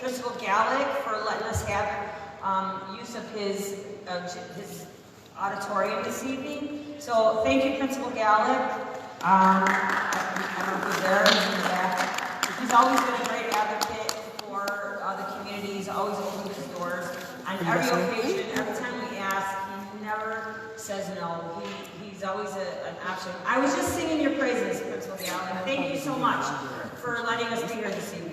Principal Gallick for letting us have use of his auditorium this evening. So thank you, Principal Gallick. I don't know if he's there, he's in the back. He's always been a great advocate for the community. He's always opened his doors on every occasion. Every time we ask, he never says no. He's always an option. I was just singing your praises, Principal Gallick. Thank you so much for letting us be here this evening.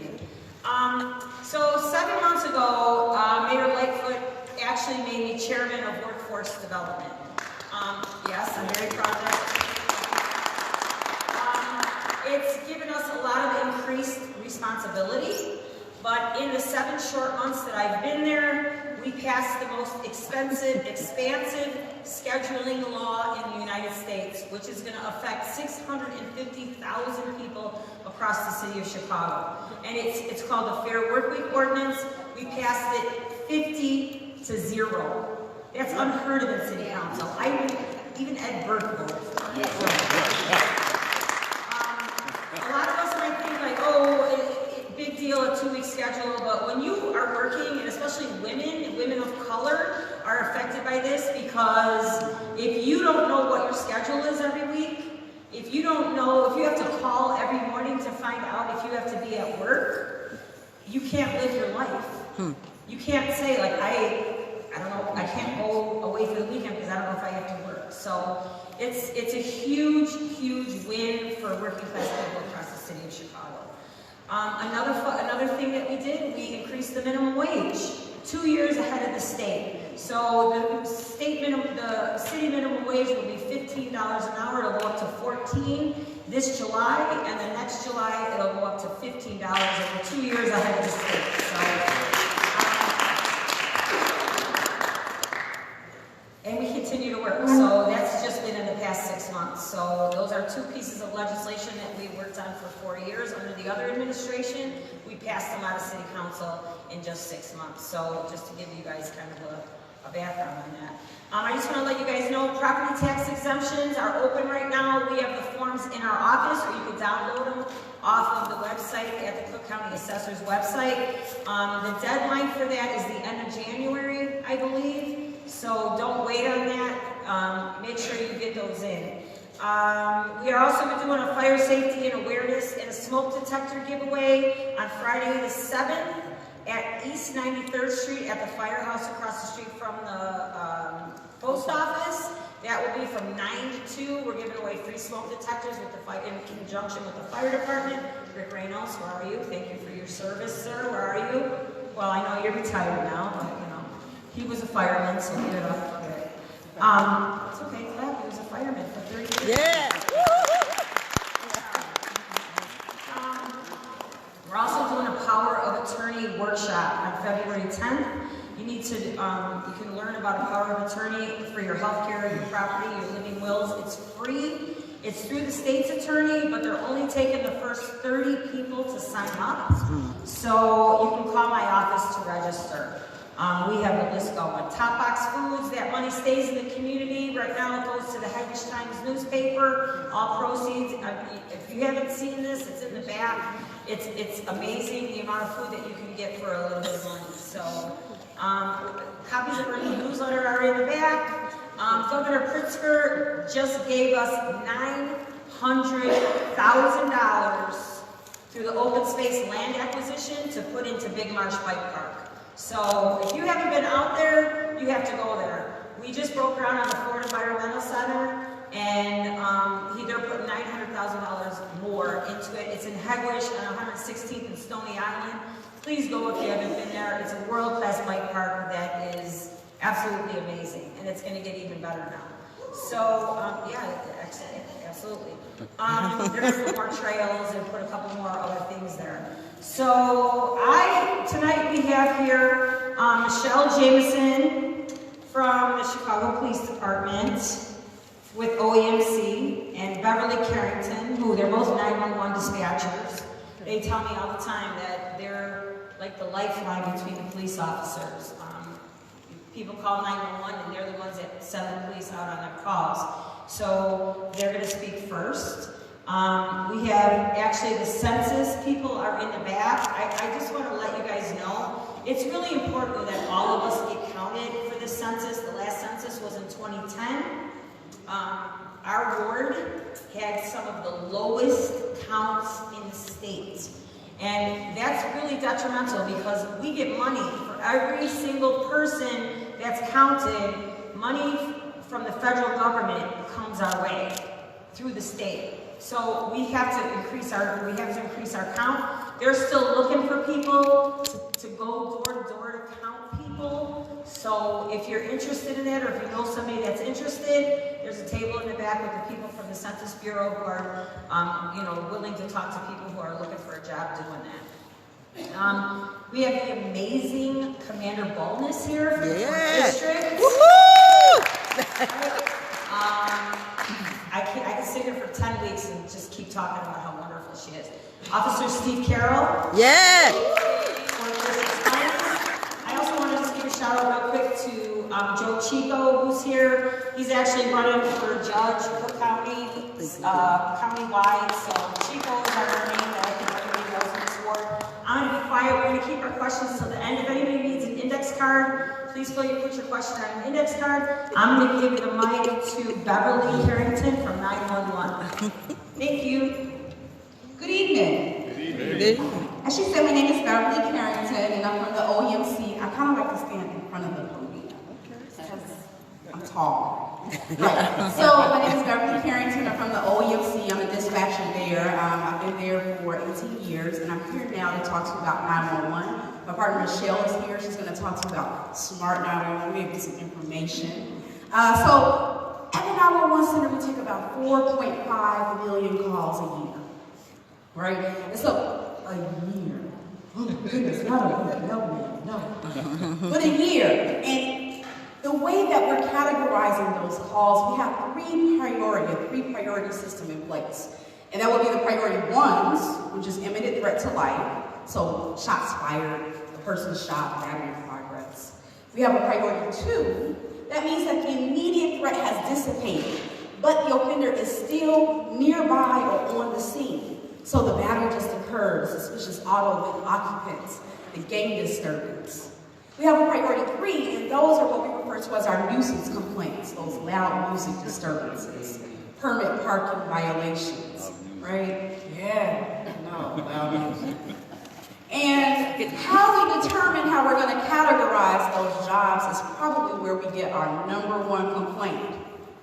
So 7 months ago, Mayor Lightfoot actually made me chairman of workforce development. Yes, I'm very proud of that. It's given us a lot of increased responsibility, but in the 7 short months that I've been there, we passed the most expansive scheduling law in the United States, which is going to affect 650,000 people across the city of Chicago. And it's called the Fair Workweek Ordinance. We passed it 50-0. That's unheard of in City Council. Even Ed Burke voted for it. A lot of us might think like, oh, big deal, a 2-week schedule, but when you are working, and especially women of color are affected by this, because if you don't know what your schedule is every week, if you don't know, if you have to call every morning to find out if you have to be at work, you can't live your life. You can't say like, I don't know, I can't go away for the weekend because I don't know if I have to work. So it's a huge, huge win for working class people across the city of Chicago. Another thing that we did, we increased the minimum wage 2 years ahead of the state. So the city minimum wage will be $15 an hour. It'll go up to $14 this July, and then next July it'll go up to $15. And we're 2 years ahead of the state. And we continue to work. So that's just been in the past 6 months. So those are 2 pieces of legislation that we worked on for 4 years under the other administration. We passed them out of City Council in just 6 months. So just to give you guys kind of a background on that. I just want to let you guys know property tax exemptions are open right now. We have the forms in our office, or you can download them off of the website at the Cook County Assessor's website. The deadline for that is the end of January, I believe. So don't wait on that. Make sure you get those in. We are also doing a fire safety and awareness and a smoke detector giveaway on Friday the 7th at East 93rd Street at the firehouse across the street from the post office. That will be from 9 to 2. We're giving away 3 smoke detectors with in conjunction with the fire department. Rick Reynolds, where are you? Thank you for your service, sir. Where are you? Well, I know you're retired now, but you know, he was a fireman, so get it up. Okay. It's okay, clap. He was a fireman for 30 years. Yeah. We're also doing a power of attorney workshop on February 10th. You need to, you can learn about a power of attorney for your healthcare, your property, your living wills. It's free. It's through the state's attorney, but they're only taking the first 30 people to sign up. So you can call my office to register. We have a list going. Top Box Foods, that money stays in the community. Right now it goes to the Headwich Times newspaper. All proceeds, if you haven't seen this, it's in the back. It's amazing the amount of food that you can get for a little bit of money. So copies of our newsletter are in the back. Governor Pritzker just gave us $900,000 through the open space land acquisition to put into Big Marsh Bike Park. So if you haven't been out there, you have to go there. We just broke ground on the Ford Environmental Center, and they're putting $900,000 more into it. It's in Headwich on 116th and Stony Island. Please go if you haven't been there. It's a world-class bike park that is absolutely amazing, and it's going to get even better now. So, yeah, absolutely. They're going to put more trails and put a couple more other things there. So, tonight we have here Michelle Jameson from the Chicago Police Department with OEMC, and Beverly Carrington, who they're both 911 dispatchers. They tell me all the time that they're like the lifeline between the police officers. People call 911 and they're the ones that send the police out on their calls. So they're going to speak first. We have actually the census people are in the back. I just want to let you guys know it's really important that all of us get counted for this census. The last census was in 2010. Our ward had some of the lowest counts in the state. And that's really detrimental because we get money for every single person that's counted. Money from the federal government comes our way through the state. So we have to increase our count. They're still looking for people to go door to door to count people. So if you're interested in that, or if you know somebody that's interested, there's a table in the back with the people from the Census Bureau who are, willing to talk to people who are looking for a job doing that. We have the amazing Commander Boldness here from the district. Woohoo! I can sit here for 10 weeks and just keep talking about how wonderful she is. Officer Steve Carroll. Yeah. I also want to just give a shout out real quick to Joe Chico, who's here. He's actually running for judge for county, countywide. So Chico is our name that I think everybody knows in this ward. I'm going to be quiet. We're going to keep our questions until the end. If anybody needs an index card, please put your question on an index card. I'm going to give the mic to Beverly Carrington from 911. Thank you. Good evening. Good evening. As she said, my name is Beverly Carrington, and I'm from the OEMC. I kind of like to stand in front of the podium because I'm tall. Right. So my name is Beverly Carrington. I'm from the OEMC. I'm a dispatcher there. I've been there for 18 years, and I'm here now to talk to you about 911. My partner Michelle is here. She's going to talk to you about Smart 911. We'll give you some information. So at the 911 center, we take about 4.5 million calls a year. Right? And so, a year. Oh goodness, not a week, no. But a year. And the way that we're categorizing those calls, we have three priority system in place. And that would be the priority ones, which is imminent threat to life. So shots fired, the person's shot, battery in progress. We have a priority 2. That means that the immediate threat has dissipated, but the offender is still nearby or on the scene. So the battery just occurred, suspicious auto with occupants, the gang disturbance. We have a priority 3, and those are what we refer to as our nuisance complaints, those loud music disturbances, permit parking violations, right? Yeah, no, loud music. And how we determine how we're going to categorize those jobs is probably where we get our #1 complaint,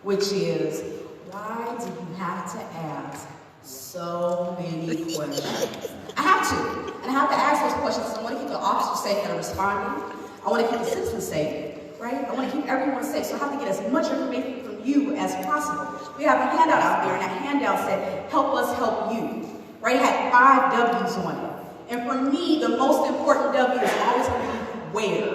which is, why do you have to ask so many questions? I have to. And I have to ask those questions. I want to keep the officers safe that are responding. I want to keep the citizens safe, right? I want to keep everyone safe. So I have to get as much information from you as possible. We have a handout out there, and that handout said, help us help you, right? It had 5 W's on it. And for me, the most important W is always going to be where.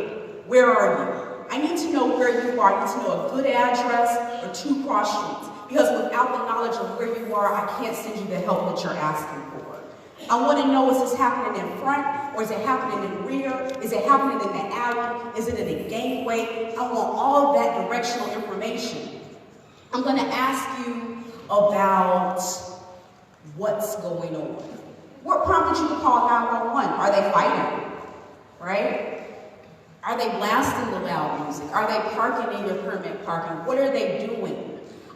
Where are you? I need to know where you are. I need to know a good address or 2 cross streets. Because without the knowledge of where you are, I can't send you the help that you're asking for. I want to know, is this happening in front, or is it happening in rear? Is it happening in the alley? Is it in a gateway? I want all of that directional information. I'm going to ask you about what's going on. What prompted you to call 911? Are they fighting? Right? Are they blasting the loud music? Are they parking in your permit parking? What are they doing?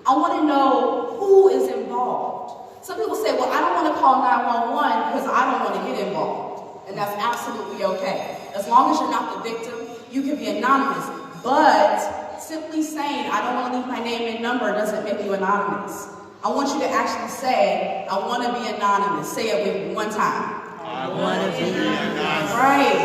I want to know who is involved. Some people say, well, I don't want to call 911 because I don't want to get involved. And that's absolutely okay. As long as you're not the victim, you can be anonymous. But simply saying, I don't want to leave my name and number doesn't make you anonymous. I want you to actually say, I want to be anonymous. Say it with me one time. I want to be anonymous. Right.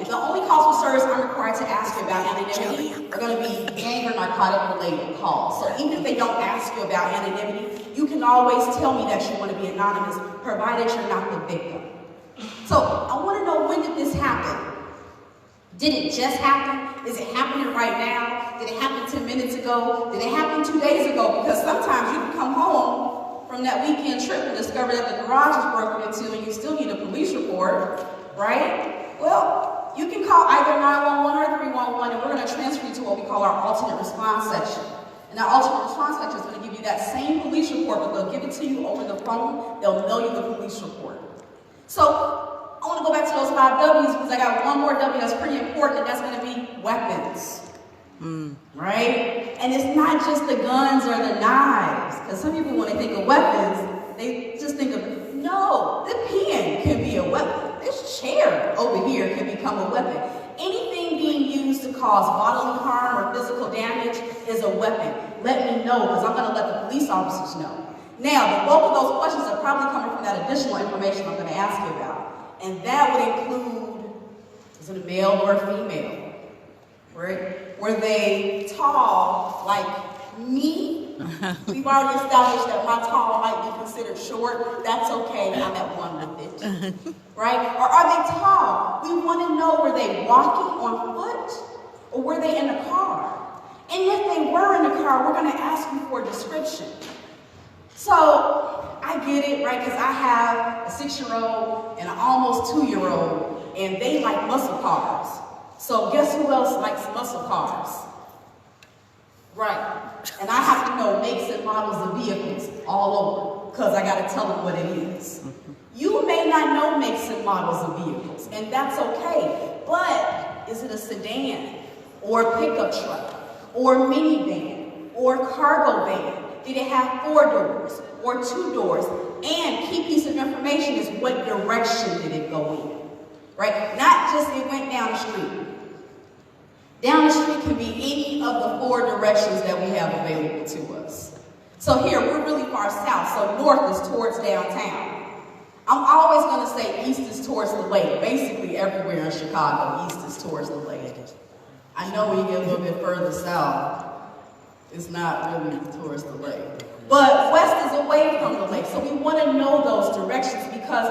The only calls for service I'm required to ask you about anonymity are going to be gang or narcotic related calls. So even if they don't ask you about anonymity, you can always tell me that you want to be anonymous, provided you're not the victim. So I want to know, when did this happen? Did it just happen? Is it happening right now? Did it happen 10 minutes ago? Did it happen 2 days ago? Because sometimes you can come home from that weekend trip and discover that the garage is broken into and you still need a police report, right? Well, you can call either 911 or 311, and we're going to transfer you to what we call our alternate response section. And that alternate response section is going to give you that same police report, but they'll give it to you over the phone. They'll mail you the police report. So I want want to go back to those 5 W's because I got one more W that's pretty important, and that's going to be weapons. Right? And it's not just the guns or the knives, because some people, when they think of weapons, they just think of, no, the pen can be a weapon. This chair over here can become a weapon. Anything being used to cause bodily harm or physical damage is a weapon. Let me know, because I'm going to let the police officers know. Now, the bulk of those questions are probably coming from that additional information I'm going to ask you about. And that would include, is it a male or a female? Right? Were they tall like me? We've already established that my tall might be considered short. That's okay, I'm at one with it. Right? Or are they tall? We want to know, were they walking on foot or were they in a car? And if they were in a car, we're going to ask you for a description. So I get it, right? Because I have a 6-year-old and an almost 2-year-old, and they like muscle cars. So guess who else likes muscle cars? Right. And I have to know makes and models of vehicles all over, because I got to tell them what it is. You may not know makes and models of vehicles, and that's okay. But is it a sedan, or a pickup truck, or a minivan, or a cargo van? Did it have 4 doors or 2 doors? And key piece of information is what direction did it go in? Right? Not just it went down the street. Down the street can be any of the 4 directions that we have available to us. So here, we're really far south, so north is towards downtown. I'm always going to say east is towards the lake. Basically everywhere in Chicago, east is towards the lake. I know when you get a little bit further south, it's not really towards the lake. But west is away from the lake, so we want to know those directions because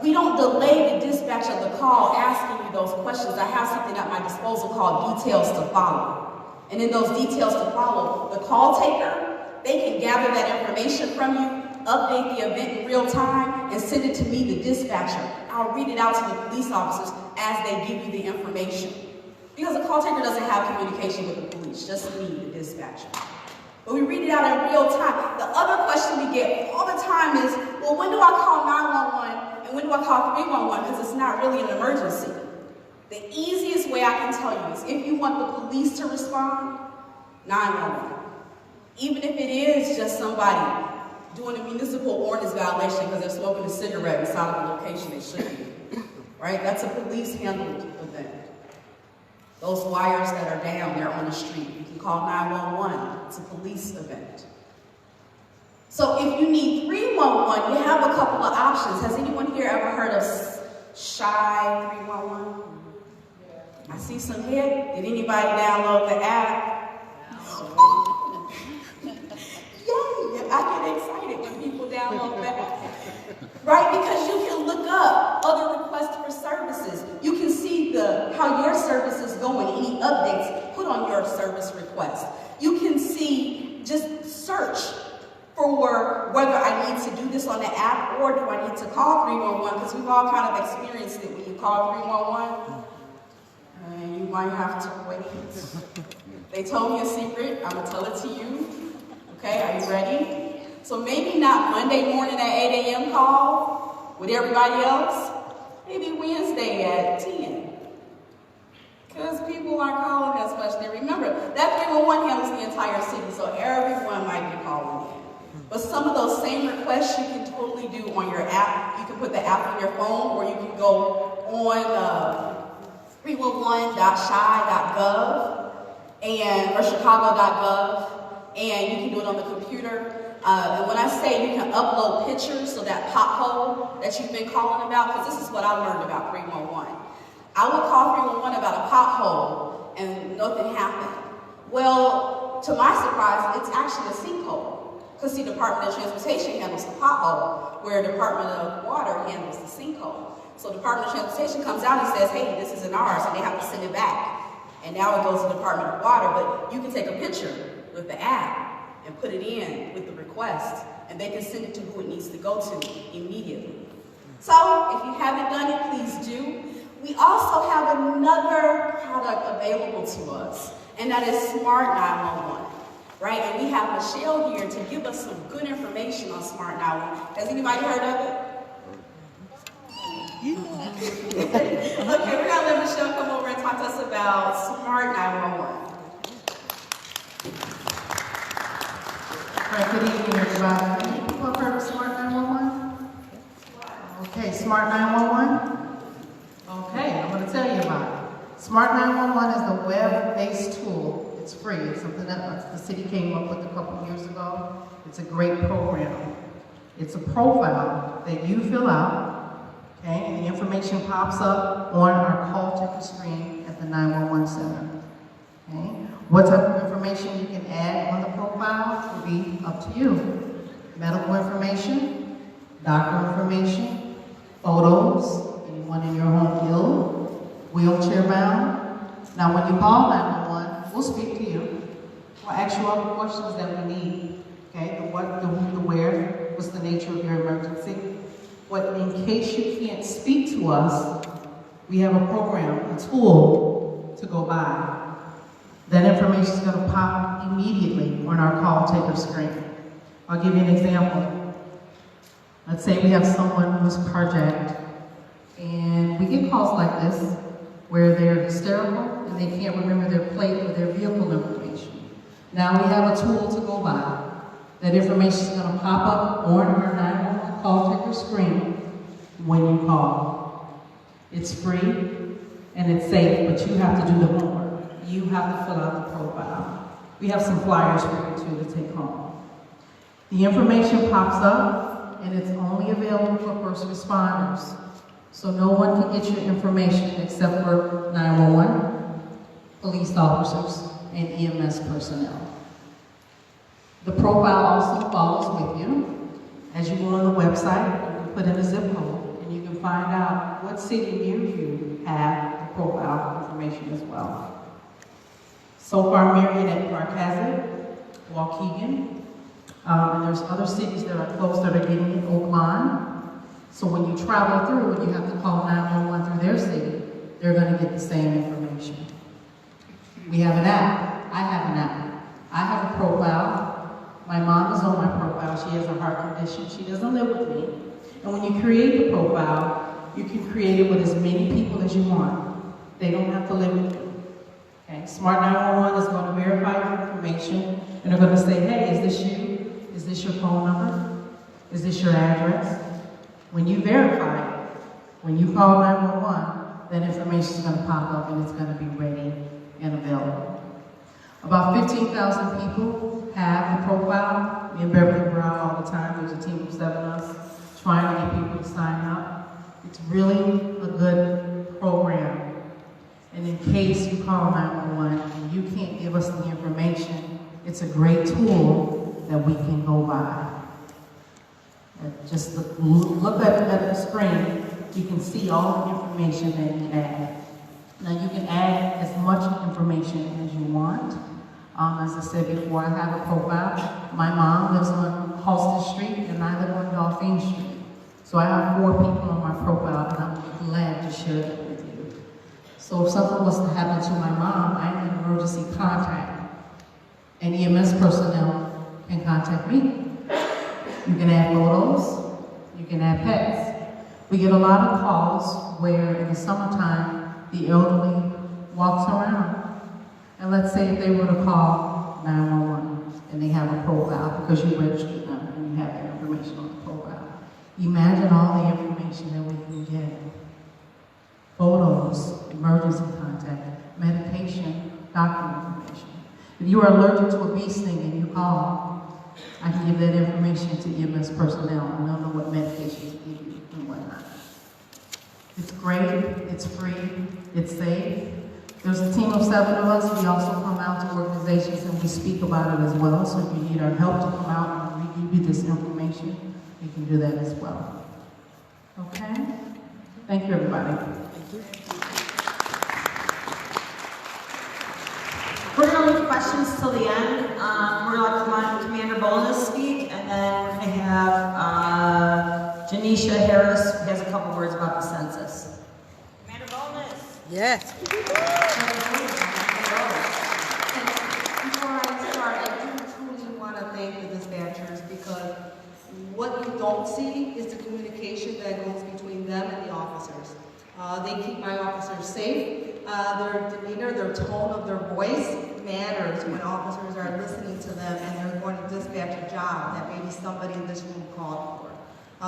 we don't delay the dispatch of the call asking you those questions. I have something at my disposal called details to follow. And in those details to follow, the call taker, they can gather that information from you, update the event in real time, and send it to me, the dispatcher. I'll read it out to the police officers as they give you the information. Because the call taker doesn't have communication with the police, just me, the dispatcher. But we read it out in real time. The other question we get all the time is, well, when do I call 911 and when do I call 311? Because it's not really an emergency. The easiest way I can tell you is if you want the police to respond, 911. Even if it is just somebody doing a municipal ordinance violation because they're smoking a cigarette inside of a location they shouldn't be. Right? That's a police-handled event. Those wires that are down there on the street, you can call 911. It's a police event. So if you need 311, you have a couple of options. Has anyone here ever heard of Shy 311? I see some head. Did anybody download the app? Yay! I get excited when people download that. Right? Because you can look up other requests for services. You can see how your service is going, any updates put on your service request. You can see, just search for whether I need to do this on the app or do I need to call 311, because we've all kind of experienced it when you call 311. And you might have to wait. They told me a secret. I'm going to tell it to you. Okay, are you ready? So maybe not Monday morning at 8 a.m. call with everybody else. Maybe Wednesday at 10. Because people aren't calling as much. Now remember, that 311 handles the entire city, so everyone might be calling in. But some of those same requests you can totally do on your app. You can put the app on your phone, or you can go on 311.chi.gov or chicago.gov, and you can do it on the computer. And when I say you can upload pictures, so that pothole that you've been calling about, because this is what I learned about 311. I would call 311 about a pothole and nothing happened. Well, to my surprise, it's actually a sinkhole. Because see, Department of Transportation handles the pothole, where Department of Water handles the sinkhole. So Department of Transportation comes out and says, hey, this isn't ours, and they have to send it back. And now it goes to Department of Water, but you can take a picture with the app and put it in with the request, and they can send it to who it needs to go to immediately. So if you haven't done it, please do. We also have another product available to us, and that is Smart 911, right? And we have Michelle here to give us some good information on Smart 911. Has anybody heard of it? Okay, we're gonna let Michelle come over and talk to us about Smart 911. All right, good evening, everybody. Any people have heard of Smart 911? Okay, Smart 911? Okay, I'm going to tell you about it. Smart 911 is a web-based tool. It's free. It's something that the city came up with a couple years ago. It's a great program. It's a profile that you fill out, okay, and the information pops up on our call taker screen at the 911 center. Okay? What type of information you can add on the profile will be up to you. Medical information, doctor information, photos, anyone in your home ill, wheelchair bound. Now when you call 911, we'll speak to you. We'll ask you all the questions that we need. Okay, the what, the who, the where, what's the nature of your emergency. But in case you can't speak to us, we have a program, a tool to go by. That information is going to pop immediately on our call taker screen. I'll give you an example. Let's say we have someone who's carjacked, and we get calls like this where they're hysterical and they can't remember their plate or their vehicle information. Now we have a tool to go by. That information is going to pop up on our 911 call taker screen when you call. It's free and it's safe, but you have to do the homework. You have to fill out the profile. We have some flyers for you too to take home. The information pops up and it's only available for first responders. So no one can get your information except for 911, police officers, and EMS personnel. The profile also follows with you. As you go on the website, you can put in a zip code and you can find out what city near you have the profile information as well. So far, Marion Park has it, Waukegan, and there's other cities that are close that are getting it, Oakland. So when you travel through and you have to call 911 through their city, they're going to get the same information. We have an app. I have an app. I have a profile. My mom is on my profile. She has a heart condition. She doesn't live with me. And when you create the profile, you can create it with as many people as you want. They don't have to live with you. Okay, Smart 911 is going to verify your information, and they're going to say, hey, is this you? Is this your phone number? Is this your address? When you verify it, when you call 911, that information is going to pop up and it's going to be ready and available. About 15,000 people have the profile. Me and Beverly are out all the time. There's a team of 7 of us trying to get people to sign up. It's really a good program. And in case you call 911 and you can't give us the information, it's a great tool that we can go by. And just look at the screen, you can see all the information that you add. Now you can add as much information as you want. As I said before, I have a profile. My mom lives on Halsted Street and I live on Dauphine Street. So I have 4 people on my profile and I'm glad to share that with you. So if something was to happen to my mom, I need emergency contact. And EMS personnel can contact me. You can add photos, you can add pets. We get a lot of calls where in the summertime, the elderly walks around. And let's say if they were to call 911 and they have a profile because you registered them and you have their information on the profile. Imagine all the information that we can get. Photos, emergency contact, medication, doctor information. If you are allergic to a bee sting and you call, I can give that information to EMS personnel and they'll know what medication to give you and whatnot. It's great, it's free, it's safe. There's a team of 7 of us. We also come out to organizations and we speak about it as well. So if you need our help to come out and we give you this information, you can do that as well. Okay? Thank you, everybody. We're going to leave questions till the end. We're going to let Commander Boldness speak, and then we're going to have Janisha Harris, who has a couple words about the census. Commander Boldness. Yes. Before I start, I do truly want to thank the dispatchers because what you don't see is the communication that goes between between them and the officers. They keep my officers safe. Their demeanor, their tone of their voice matters when officers are listening to them and they're going to dispatch a job that maybe somebody in this room called for.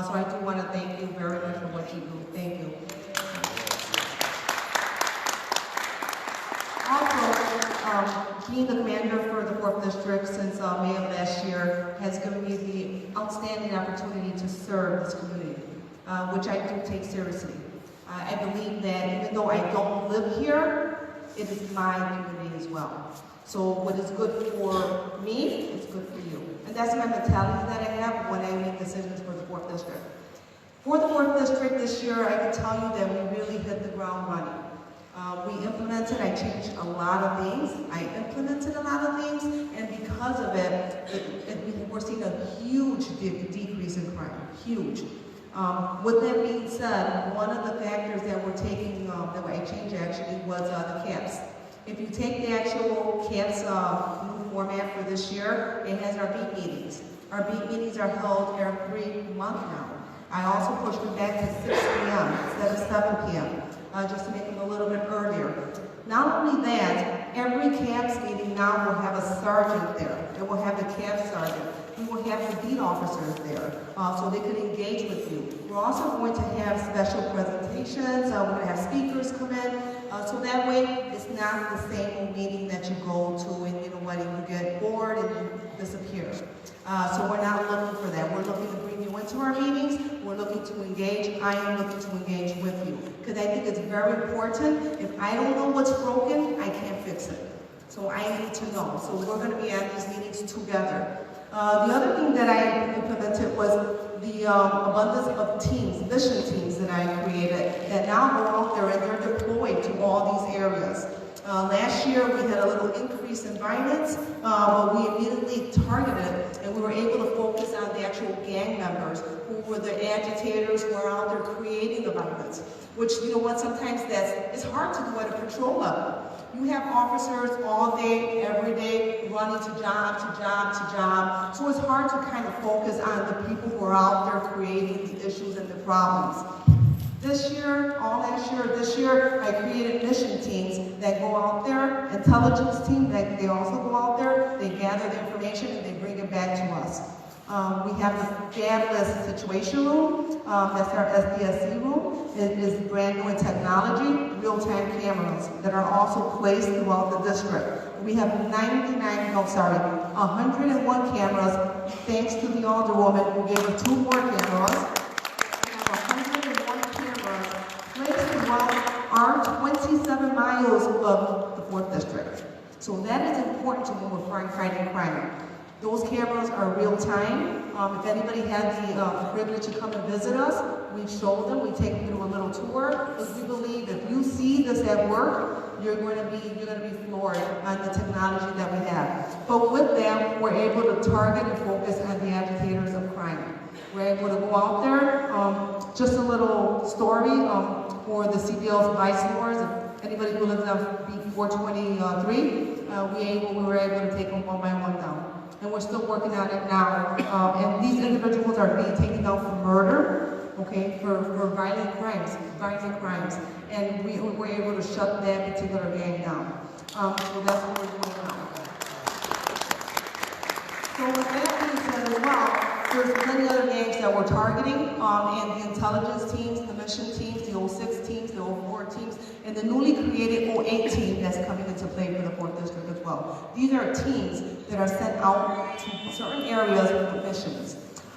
So I do want to thank you very much for what you do. Thank you. Also, being the commander for the 4th District since May of last year has given me the outstanding opportunity to serve this community, which I do take seriously. I believe that even though I don't live here, it is my community as well. So what is good for me is good for you. And that's my mentality that I have when I make decisions for the 4th District. For the 4th District this year, I can tell you that we really hit the ground running. I changed a lot of things. I implemented a lot of things, and because of it, we're seeing a huge decrease in crime, huge. With that being said, one of the factors that we're taking, that I changed actually, was the caps. If you take the actual caps new format for this year, it has our beat meetings. Our beat meetings are held every month now. I also pushed them back to 6 p.m. instead of 7 p.m. Just to make them a little bit earlier. Not only that, every CAPS meeting now will have a sergeant there. It will have the CAPS sergeant. We will have the beat officers there, so they can engage with you. We're also going to have special presentations. We're going to have speakers come in, so that way it's not the same old meeting that you go to and you know what, you get bored and you disappear. So we're not looking for that. We're looking to bring you into our meetings. We're looking to engage. I am looking to engage with you because I think it's very important. If I don't know what's broken, I can't fix it. So I need to know. So we're going to be at these meetings together. The other thing that I implemented was the abundance of teams, mission teams that I created that now go out there and they're deployed to all these areas. Last year we had a little increase in violence, but we immediately targeted and we were able to focus on the actual gang members who were the agitators who are out there creating the violence. Which, you know what, sometimes it's hard to do at a patrol level. You have officers all day, every day, running to job, to job, to job. So it's hard to kind of focus on the people who are out there creating the issues and the problems. This year, this year, I created mission teams that go out there, intelligence teams that they also go out there, they gather the information and they bring it back to us. We have the fabulous situation room, that's our SDSC room. It is brand new in technology, real-time cameras that are also placed throughout the district. We have 101 cameras, thanks to the Alderwoman who gave us 2 more cameras. We have 101 cameras placed throughout our 27 miles of the 4th District. So that is important to when we're fighting crime. Those cameras are real time. If anybody had the privilege to come and visit us, we show them, we take them through a little tour, because we believe if you see this at work, you're going to be floored on the technology that we have. But with that, we're able to target and focus on the agitators of crime. We're able to go out there. Just a little story for the CBL's vice lords. If anybody who lives on B423, we were able to take them one by one down. And we're still working on it now. And these individuals are being taken down for murder, okay, for violent crimes. And we were able to shut that particular gang down. So that's what we're doing now. So with that being said as well, there's many other gangs that we're targeting, and the intelligence teams, the mission teams, the 06 teams, the 04 teams, and the newly created 08 team that's coming into play for the 4th District as well. These are teams that are sent out to certain areas with missions.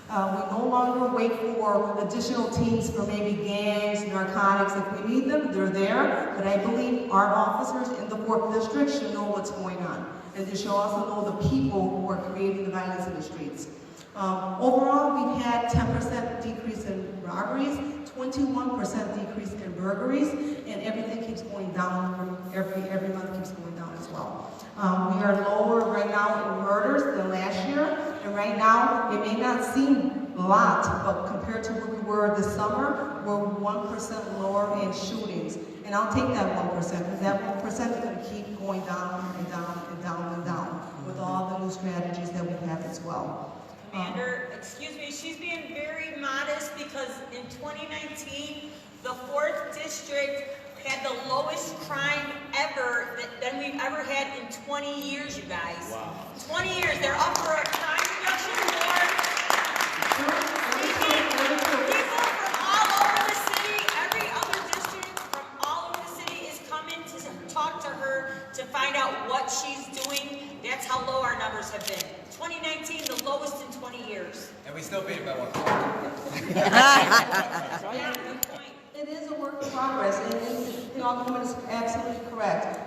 We no longer wait for additional teams for maybe gangs, narcotics. If we need them, they're there. But I believe our officers in the 4th District should know what's going on. And they should also know the people who are creating the violence in the streets. Overall, we've had 10% decrease in robberies, 21% decrease in burglaries, and everything keeps going down. Every month keeps going down as well. We are lower right now in murders than last year, and right now it may not seem a lot, but compared to where we were this summer, we're 1% lower in shootings. And I'll take that 1% because that 1% is going to keep going down and down and down and down with all the new strategies that we have as well. Commander, excuse me, she's being very modest because in 2019, the 4th district had the lowest crime ever than we've ever had in 20 years, you guys. Wow. 20 years, they're up for a crime reduction award. People from all over the city, every other district from all over the city is coming to talk to her to find out what she's doing. That's how low our numbers have been. 2019, the lowest in 20 years. And we still beat it by 1 point. Yeah, good point. It is a work in progress, and the Alderwoman is absolutely correct.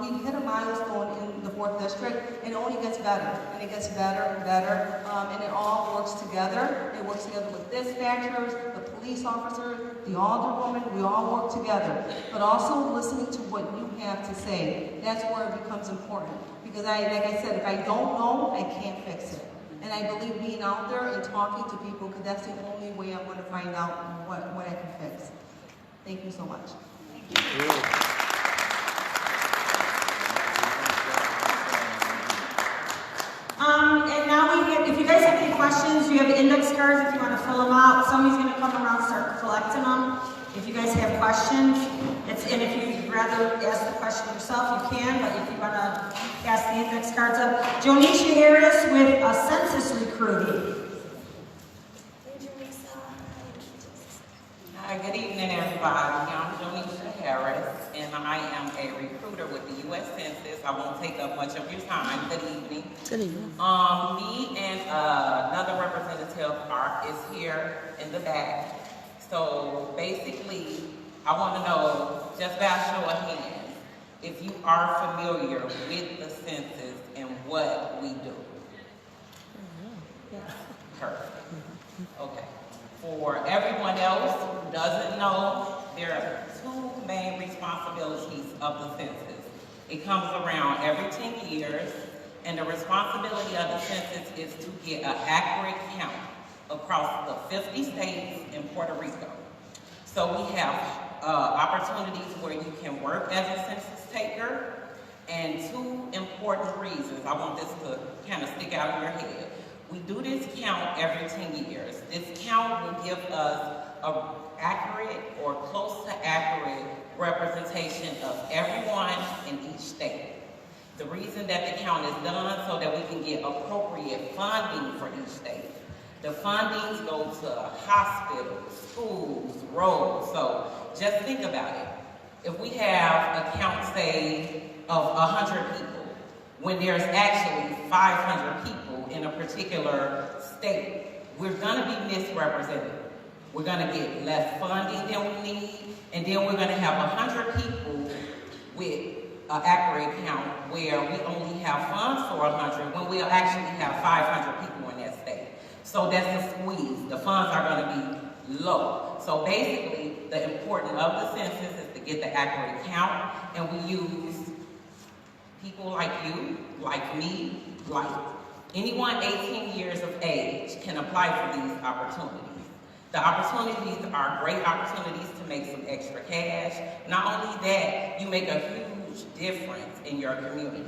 We hit a milestone in the 4th district, and it only gets better, and it gets better and better, and it all works together. It works together with dispatchers, the police officers, the Alderwoman. We all work together, but also listening to what you have to say. That's where it becomes important, because like I said, if I don't know, I can't fix it. And I believe being out there and talking to people, because that's the only way I'm going to find out what I can fix. Thank you so much. Thank you. And now if you guys have any questions, you have index cards if you want to fill them out. Somebody's going to come around and start collecting them. If you guys have questions, and if you'd rather ask the question yourself, you can, but if you want to pass the index cards up. Jonisha Harris with census recruiting. Hi, good evening, everybody. I'm Jonisha Harris, and I am a recruiter with the U.S. Census. I won't take up much of your time. Good evening. Good evening. Me and another representative is here in the back. So basically, I want to know, just by a show of hands, if you are familiar with the census and what we do. Perfect. Okay. For everyone else who doesn't know, there are 2 main responsibilities of the census. It comes around every 10 years, and the responsibility of the census is to get an accurate count across the 50 states and Puerto Rico. So we have opportunities where you can work as a census taker, and 2 important reasons. I want this to kind of stick out in your head. We do this count every 10 years. This count will give us an accurate or close to accurate representation of everyone in each state. The reason that the count is done so that we can get appropriate funding for each state. The fundings go to hospitals, schools, roads. So just think about it. If we have a count, say, of 100 people, when there's actually 500 people in a particular state, we're gonna be misrepresented. We're gonna get less funding than we need, and then we're gonna have 100 people with an accurate count where we only have funds for 100 when we'll actually have 500 people in that state. So that's a squeeze. The funds are gonna be low. So basically, the importance of the census is to get the accurate count, and we use people like you, like me, like anyone 18 years of age can apply for these opportunities. The opportunities are great opportunities to make some extra cash. Not only that, you make a huge difference in your community.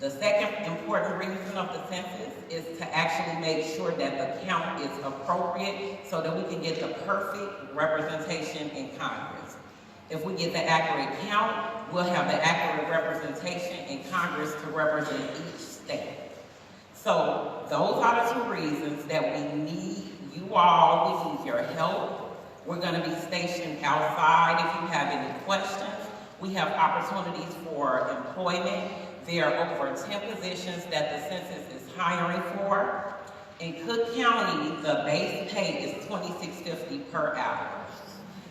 The second important reason of the census is to actually make sure that the count is appropriate so that we can get the perfect representation in Congress. If we get the accurate count, we'll have the accurate representation in Congress to represent each state. So those are the 2 reasons that we need you all. We need your help. We're going to be stationed outside if you have any questions. We have opportunities for employment. There are over 10 positions that the census is hiring for. In Cook County, the base pay is $26.50 per hour.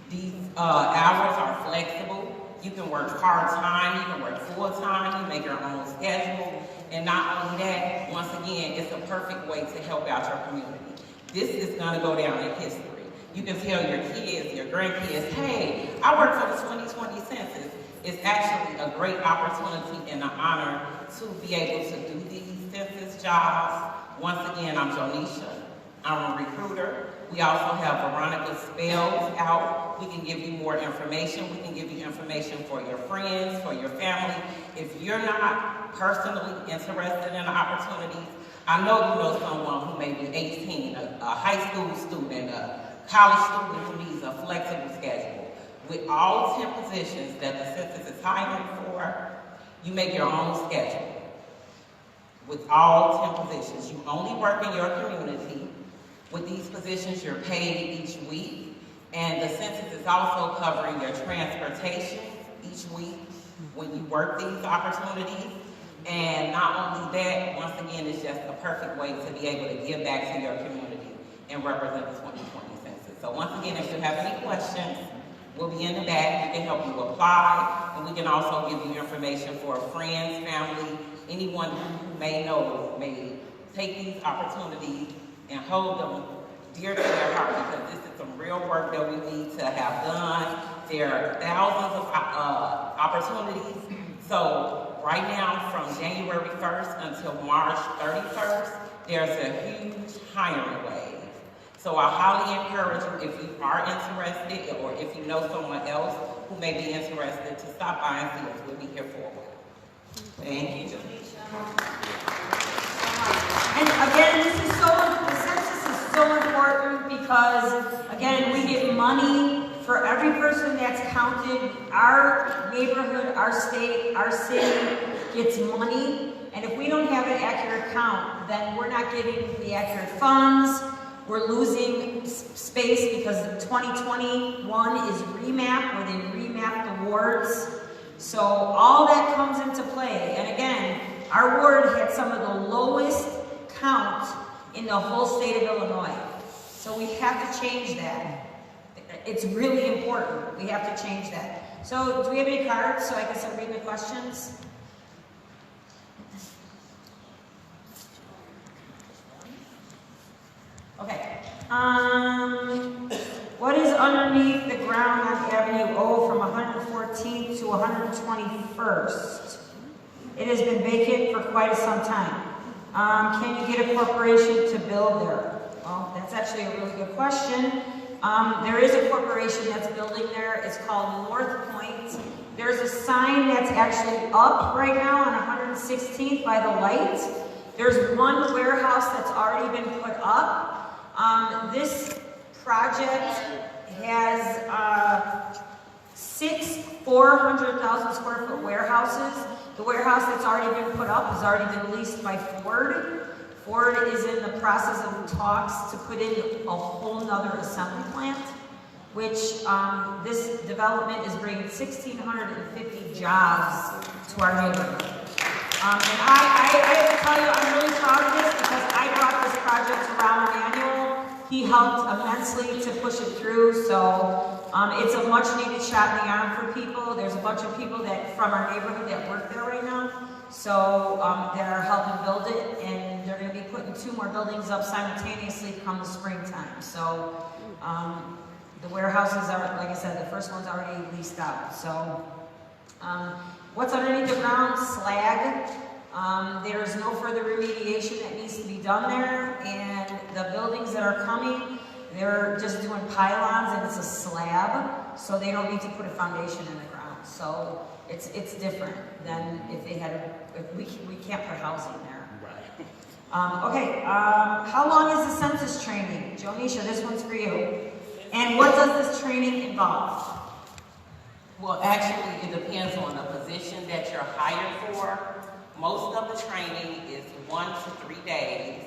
These hours are flexible. You can work part-time, you can work full-time, you make your own schedule. And not only that, once again, it's a perfect way to help out your community. This is gonna go down in history. You can tell your kids, your grandkids, hey, I work for the 2020 census. It's actually a great opportunity and an honor to be able to do these census jobs. Once again, I'm Jonisha. I'm a recruiter. We also have Veronica Spells out. We can give you more information. We can give you information for your friends, for your family. If you're not personally interested in the opportunities, I know you know someone who may be 18, a high school student, a college student who needs a flexible schedule. With all 10 positions that the census is hiring for, you make your own schedule. With all 10 positions, you only work in your community. With these positions, you're paid each week, and the census is also covering your transportation each week when you work these opportunities. And not only that, once again, it's just a perfect way to be able to give back to your community and represent the 2020 census. So once again, if you have any questions, we'll be in the back. We can help you apply, and we can also give you information for friends, family, anyone who may know may take these opportunities and hold them dear to their heart, because this is some real work that we need to have done. There are thousands of opportunities. So right now, from January 1st until March 31st, there's a huge hiring wave. So I highly encourage you, if you are interested, or if you know someone else who may be interested, to stop by and see us. We'll be here for a while. Thank you. And again, the census is so important because, again, we get money for every person that's counted. Our neighborhood, our state, our city gets money. And if we don't have an accurate count, then we're not getting the accurate funds. We're losing space because 2021 is remap, where they remap the wards. So all that comes into play. And again, our ward had some of the lowest count in the whole state of Illinois. So we have to change that. It's really important. We have to change that. So do we have any cards so I can start reading the questions? Okay. What is underneath the ground on Avenue O from 114th to 121st? It has been vacant for quite some time. Can you get a corporation to build there? Well, that's actually a really good question. There is a corporation that's building there. It's called North Point. There's a sign that's actually up right now on 116th by the light. There's one warehouse that's already been put up. This project has 6 400,000 square foot warehouses. The warehouse that's already been put up has already been leased by Ford. Ford is in the process of talks to put in a whole nother assembly plant, which this development is bringing 1,650 jobs to our neighborhood. And I have to tell you, I'm really proud of this because I brought this project to Rahm Emanuel. He helped immensely to push it through, so it's a much needed shot in the arm for people. There's a bunch of people that from our neighborhood that work there right now, so that are helping build it, and they're going to be putting 2 more buildings up simultaneously come the springtime. So the warehouses are, like I said, the first one's already leased out. So what's underneath the ground? Slag. There's no further remediation that needs to be done there, and the buildings that are coming, they're just doing pylons, and it's a slab, so they don't need to put a foundation in the ground. So it's different than if they had we can't put housing there. Right. Okay. How long is the census training? Jonisha, this one's for you. And what does this training involve? Well, actually, it depends on the position that you're hired for. Most of the training is 1 to 3 days.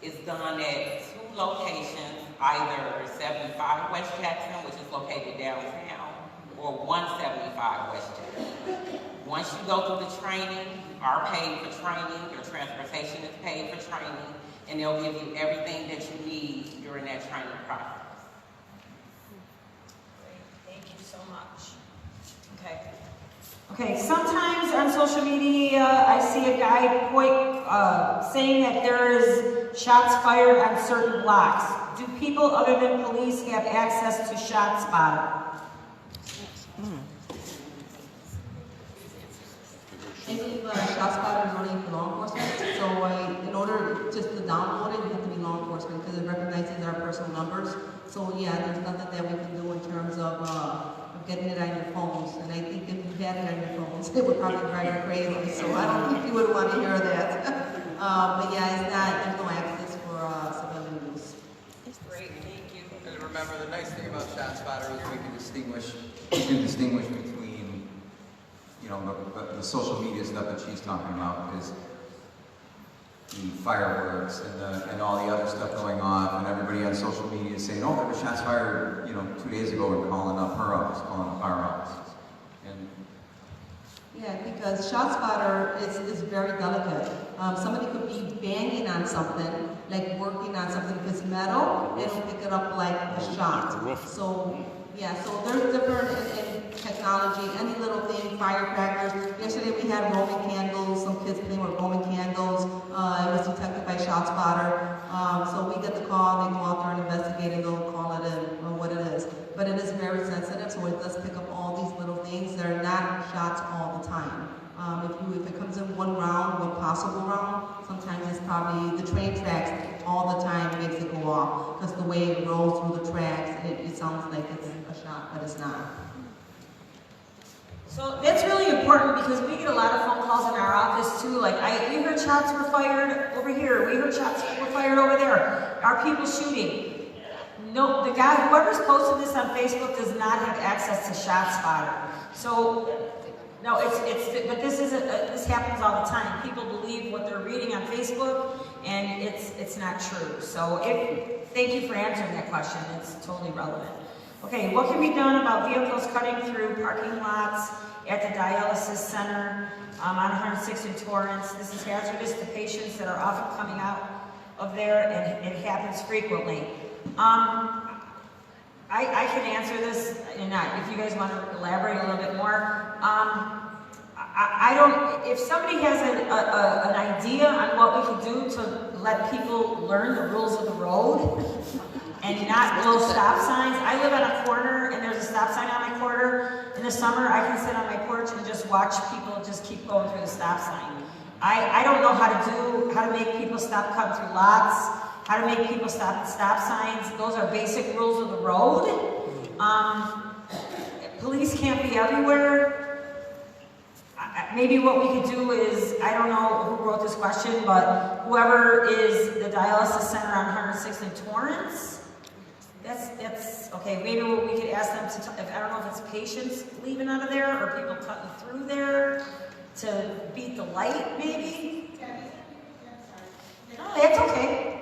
It's done at 2 locations, either 75 West Jackson, which is located downtown, or 175 West Jackson. Once you go through the training, you are paid for training, your transportation is paid for training, and they'll give you everything that you need during that training process. Great, thank you so much. Okay. Okay, sometimes on social media, I see a guy saying that there is shots fired on certain blocks. Do people other than police have access to ShotSpotter? I believe ShotSpotter is only for law enforcement, so in order just to download it, you have to be law enforcement because it recognizes our personal numbers. So yeah, there's nothing that we can do in terms of getting it on your phones. And I think if you had it on your phones, it would probably drive you crazy. So I don't think you would want to hear that. But yeah, it's not, there's no access for civilian use. Great, thank you. And remember, the nice thing about ShotSpotter is we can distinguish between, you know, the social media stuff that she's talking about is the fireworks and all the other stuff going off, and everybody on social media is saying, oh, there were shots fired, you know, 2 days ago, and calling up her office, calling up our offices. And Yeah, because ShotSpotter is very delicate. Somebody could be banging on something, like working on something. If it's metal, it'll pick it up like a shot. So, yeah, so there's different in technology, any little thing, firecrackers. Yesterday we had Roman candles, some kids playing with Roman candles. It was detected by ShotSpotter. So we get the call, they go out there and investigate, and they'll call it in, or what it is. But it is very sensitive, so it does pick up all these little things. They're not shots all the time. If it comes in one round, one possible round, sometimes it's probably the train tracks all the time makes it go off. Because the way it rolls through the tracks, it sounds like it's a shot, but it's not. So that's really important because we get a lot of phone calls in our office too, like, we heard shots were fired over here, we heard shots were fired over there. Are people shooting? No, the guy, whoever's posted this on Facebook does not have access to ShotSpotter. So, no, but this happens all the time. People believe what they're reading on Facebook, and it's not true. So, thank you for answering that question. It's totally relevant. Okay, what can be done about vehicles cutting through parking lots at the dialysis center on 106 in Torrance? This is hazardous to patients that are often coming out of there, and it happens frequently. I can answer this, and if you guys want to elaborate a little bit more. I don't, if somebody has an idea on what we can do to let people learn the rules of the road and not blow stop signs. I live on a corner and there's a stop sign on my corner. In the summer, I can sit on my porch and just watch people just keep going through the stop sign. I don't know how to make people stop cutting through lots, how to make people stop at stop signs. Those are basic rules of the road. Police can't be everywhere. Maybe what we could do is, I don't know who wrote this question, but whoever is the dialysis center on 106 in Torrance, that's okay. Maybe what we could ask them to, I don't know if it's patients leaving out of there or people cutting through there to beat the light, maybe. No, that's okay.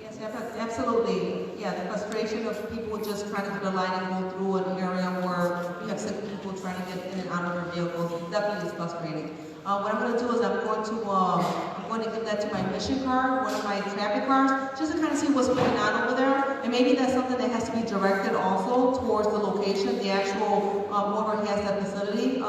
Yes, absolutely. Yeah, the frustration of people just trying to get a line and go through an area where you have sick people trying to get in and out of their vehicles definitely is frustrating. What I'm going to do is I'm going to give that to my mission car, one of my traffic cars, just to kind of see what's going on over there. And maybe that's something that has to be directed also towards the location, the actual whoever has that facility.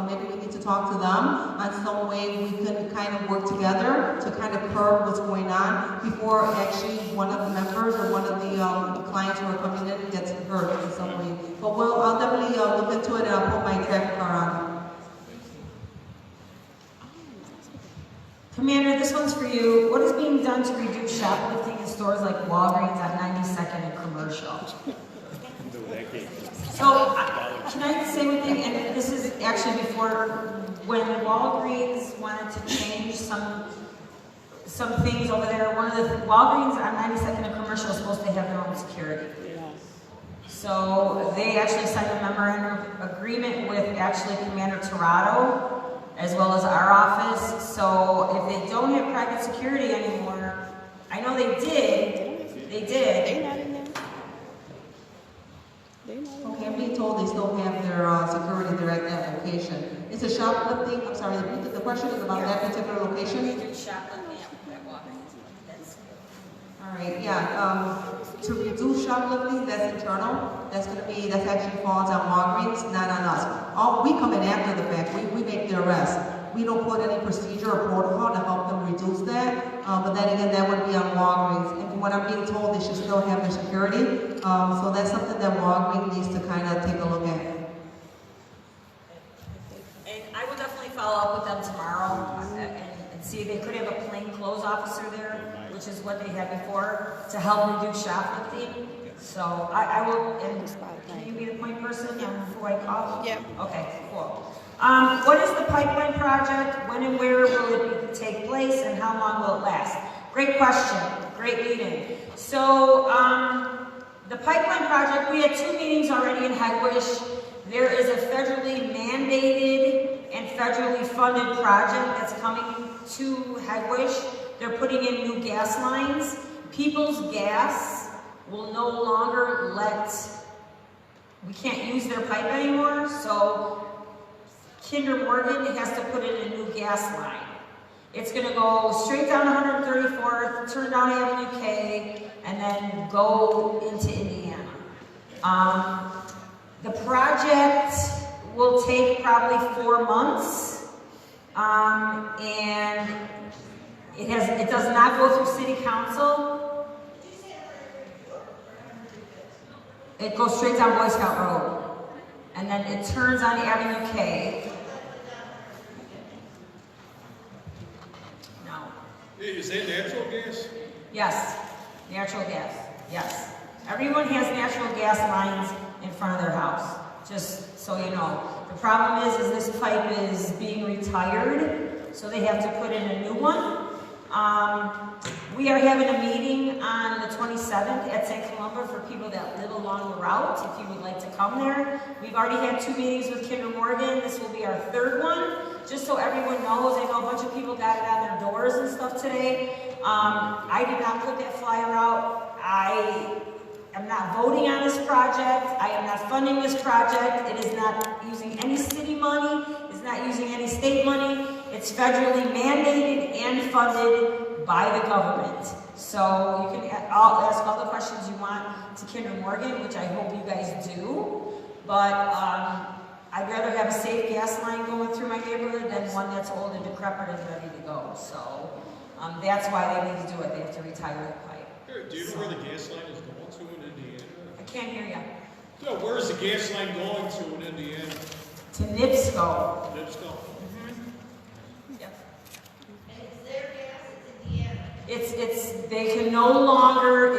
Maybe we need to talk to them on some way we could kind of work together to kind of curb what's going on before actually one of the members or one of the clients who are coming in gets hurt in some way. But I'll definitely look into it and I'll put my traffic car on. Commander, this one's for you. What is being done to reduce shoplifting in stores like Walgreens on 92nd and Commercial? So, can I say one thing? And this is actually before, when Walgreens wanted to change some things over there, Walgreens on 92nd and Commercial is supposed to have their own security. So, they actually signed a memorandum of agreement with actually Commander Tirado, as well as our office. So if they don't have private security anymore, I know they did. They not in there. Okay, I'm being told they still have their security there at that location. Is it shoplifting? I'm sorry, the question is about that particular location? Shoplifting at Walgreens. All right, yeah. To reduce shoplifting, that's internal. That's actually falls on Walgreens, not on us. We come in after the fact. We make the arrest. we don't put any procedure or protocol to help them reduce that. But then again, that would be on Walgreens. And from what I'm being told, they should still have their security. So that's something that Walgreens needs to kind of take a look at. And I will definitely follow up with them tomorrow and see if they could have a plainclothes officer there, which is what they had before, to help reduce shoplifting. So I will, and can you be the point person before I call? Yep. Okay, cool. What is the pipeline project? When and where will it take place, and how long will it last? Great question. Great meeting. So the pipeline project, we had 2 meetings already in Headwish. There is a federally mandated and federally funded project that's coming to Headwish. They're putting in new gas lines. People's Gas will no longer we can't use their pipe anymore, so Kinder Morgan has to put in a new gas line. It's gonna go straight down 134th, turn down Avenue K, and then go into Indiana. The project will take probably 4 months, and it does not go through City Council. It goes straight down Boy Scout Road, and then it turns on Avenue K. No. Is that natural gas? Yes, natural gas, yes. Everyone has natural gas lines in front of their house, just so you know. The problem is this pipe is being retired, so they have to put in a new one. We are having a meeting on the 27th at St. Columba for people that live along the route, if you would like to come there. We've already had 2 meetings with Kinder Morgan. This will be our 3rd one. Just so everyone knows, I know a bunch of people got it on their doors and stuff today. I did not put that flyer out. I am not voting on this project. I am not funding this project. It is not using any city money. It's not using any state money. It's federally mandated and funded by the government. So you can ask all the questions you want to Kinder Morgan, which I hope you guys do. But I'd rather have a safe gas line going through my neighborhood than one that's old and decrepit and ready to go. So that's why they need to do it. They have to retire the pipe. Do you know where the gas line is going to in Indiana? I can't hear you. So where is the gas line going to in Indiana? To NIPSCO. NIPSCO. Yep. And it's their gas, it's Indiana. They can no longer,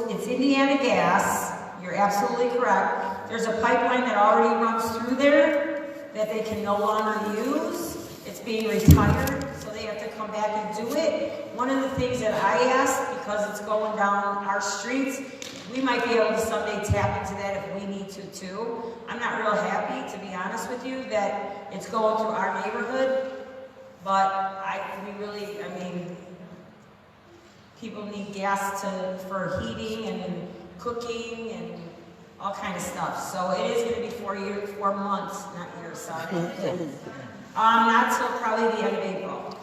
it's Indiana gas. You're absolutely correct. There's a pipeline that already runs through there that they can no longer use. It's being retired, so they have to come back and do it. One of the things that I asked, because it's going down our streets, we might be able to someday tap into that if we need to too. I'm not real happy, to be honest with you, that it's going through our neighborhood, but people need gas for heating and cooking and all kind of stuff. So it is going to be 4 months, not years, sorry. Not till probably the end of April.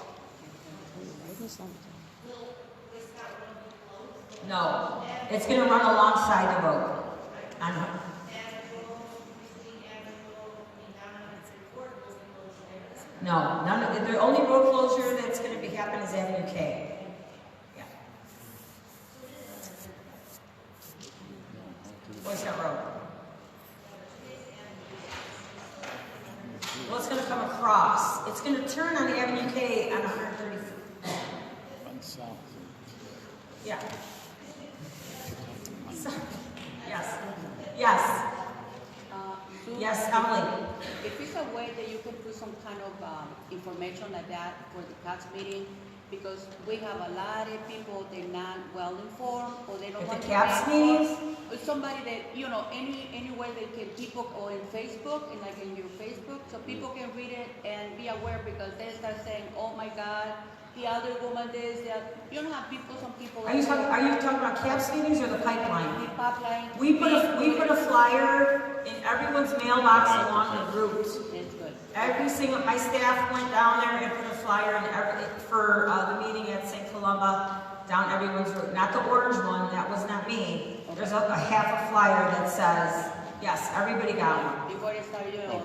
No, it's going to run alongside the road. No, the only road closure that's going to be happening is Avenue K. Yeah. Boy Scout Road. Well, it's going to come across. It's going to turn on Avenue K on 130. Yeah. So, yes. Yes. Yes, Emily. If it's a way that you can put some kind of information like that for the CATS meeting, because we have a lot of people, they're not well informed, or they don't want to. The CATS meetings? Somebody that, any way they can, people, or in Facebook, and like in your Facebook, so people can read it and be aware, because they start saying, oh my God, the Alderwoman this, that. You know how some people. Are you talking about CAPS meetings or the pipeline? The pipeline. We put a flyer in everyone's mailbox along the route. That's good. My staff went down there and put a flyer for the meeting at St. Columba down everyone's route. Not the orange one, that was not me. There's a half a flyer that says Yes, everybody got one. Before they start doing all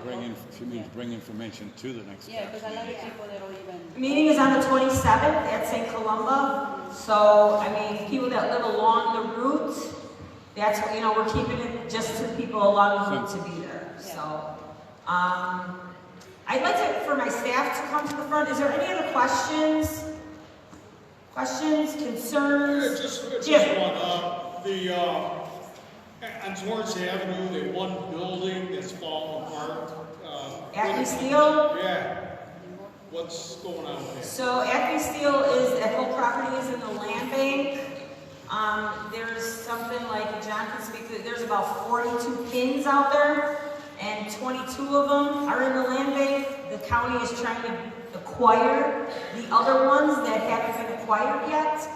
She means bring information to the next Yeah, because a council. lot of people that don't even. The meeting is on the 27th at St. Columba. So, I mean, people that live along the route, that's what, you know, we're keeping it just to people along the route to be there. So, I'd like for my staff to come to the front. Is there any other questions? Questions, concerns? Just Jim? one, on Torrance Avenue, the one building that's falling apart. Acme Steel? Yeah. What's going on with that? So Acme Steel is, that whole property is in the land bank. There's something like, John can speak to, there's about 42 pins out there, and 22 of them are in the land bank. The county is trying to acquire the other ones that haven't been acquired yet,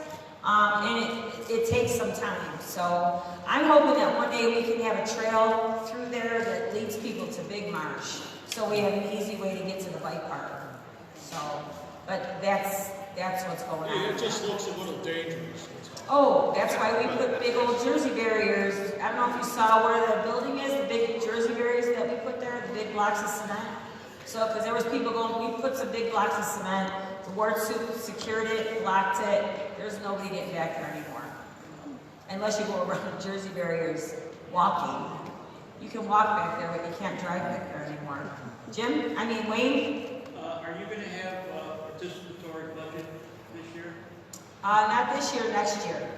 and it takes some time. So I'm hoping that one day we can have a trail through there that leads people to Big Marsh, so we have an easy way to get to the bike park. So, but that's what's going on. It just looks a little dangerous. Oh, that's why we put big old Jersey barriers. I don't know if you saw where the building is, the big Jersey barriers that we put there, the big blocks of cement. So, because there was people going, we put some big blocks of cement, the ward secured it, locked it. There's nobody getting back there anymore. Unless you go around the Jersey barriers walking. You can walk back there, but you can't drive back there anymore. Wayne? Are you going to have a participatory budget this year? Not this year, next year.